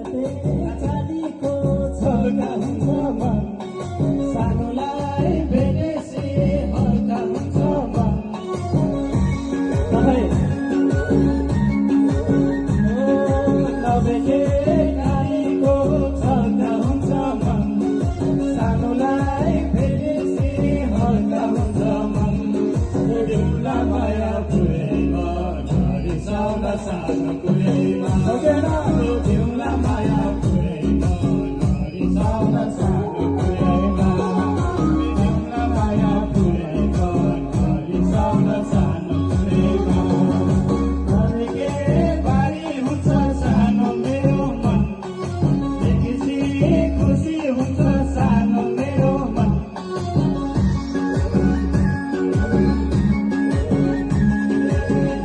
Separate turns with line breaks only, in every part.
चालीको छल्का हुन्छ मन सानोलाई भेटेपछि हल्का हुन्छ मन नभेटे नानीको छल्का हुन्छ मन सानोलाई भेटेपछि हल्का हुन्छ मन ढुङ्गा माया पुरैमा नरिसाउन सानो कुरैमा ढुङ्गा माया पुरैमा नरिसाउन सानो कुरैमा ढुङ्गा माया पुरैमा नरिसाउन सानो कुरैमा नदेखे बारी हुन्छ सानो मेरो मन देखेपछि खुसी हुन्छ सानो मेरो मन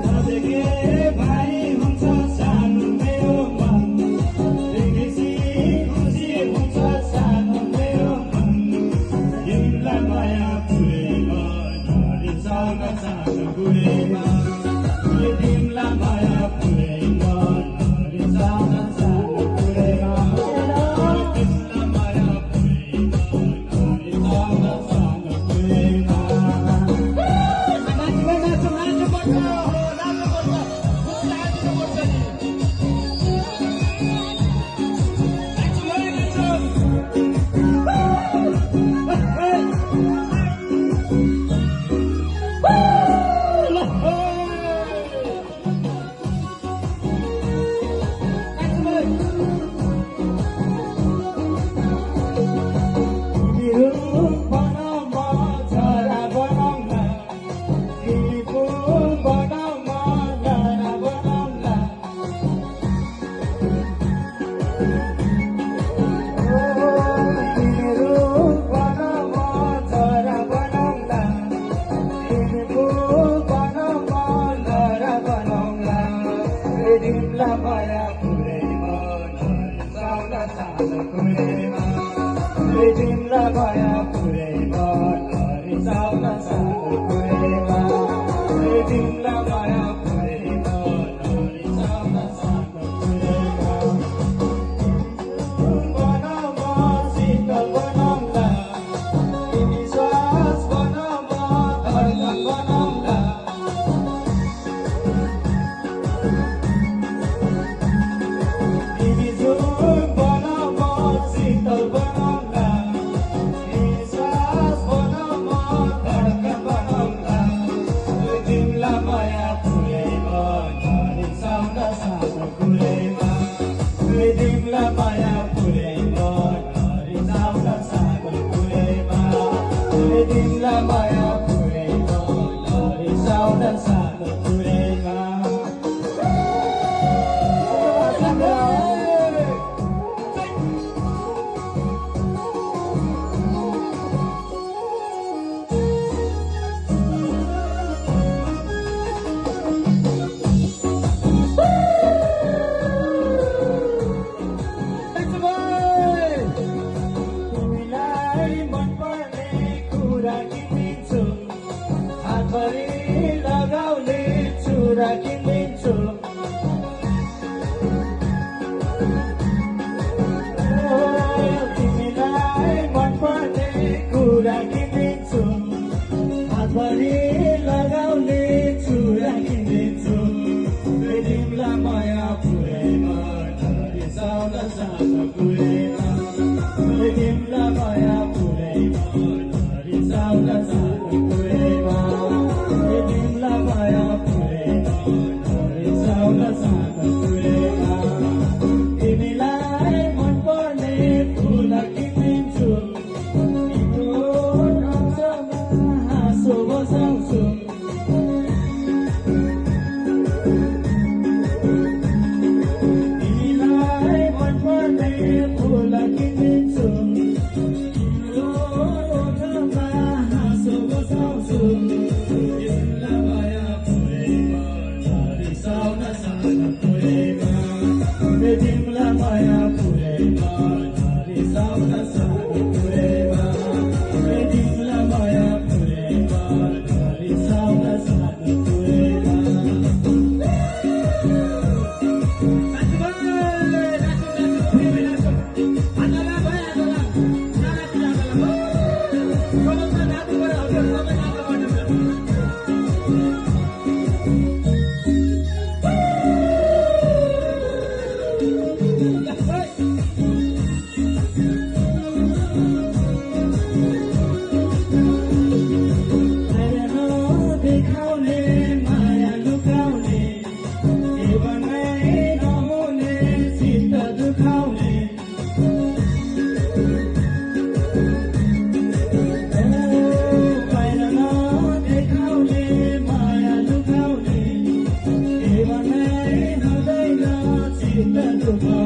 नदेखे बारी हुन्छ सानो मेरो मन देखेपछि खुसी हुन्छ सानो मेरो मन तिमीलाई माया पुरैमा नरिसाउन सानो कुरैमा तिमीलाई माया पुरैमा नरिसाउन सानो कुरैमा तिमीलाई माया पुरैमा नरिसाउन सानो कुरैमा तिमीलाई माया पुरैमा नरिसाउन सानो कुरैमा तिमीलाई माया पुरैमा नरिसाउन सानो कुरैमा तिमीलाई माया पुरैमा नरिसाउन सानो कुरैमा बनाउमा शीतल बनाउला तिमी श्वास बनाउमा धड्कन बनाउला तिमी झुम बनाउमा शीतल बनाउला तिमी श्वास बनाउमा धड्कन बनाउला तिमीलाई माया पुरैमा नरिसाउन सानो कुरैमा तिमीलाई माया पुरैमा नरिसाउन सानो कुरैमा तिमीलाई माया पुरैमा नरिसाउन सानो कुरैमा तिमीलाई मनपर्ने कुरा किनिदिन्छु हातभरि लगाउने चुरा किनिदिन्छु तिमीलाई मनपर्ने कुरा किनिदिन्छु हातभरि लगाउने चुरा किनिदिन्छु तिमीलाई माया पुरैमा नरिसाउन सानो कुरैमा तिमीलाई माया पुरैमा नरिसाउन सानो कुरैमा तिमीलाई माया पुरैमा नरिसाउन सानो कुरैमा तिमीलाई मनपर्ने फुल किनिदिन्छु तिम्रो नक्सामा हाँसो बसाउँछु तिमीलाई मनपर्ने किन दुःख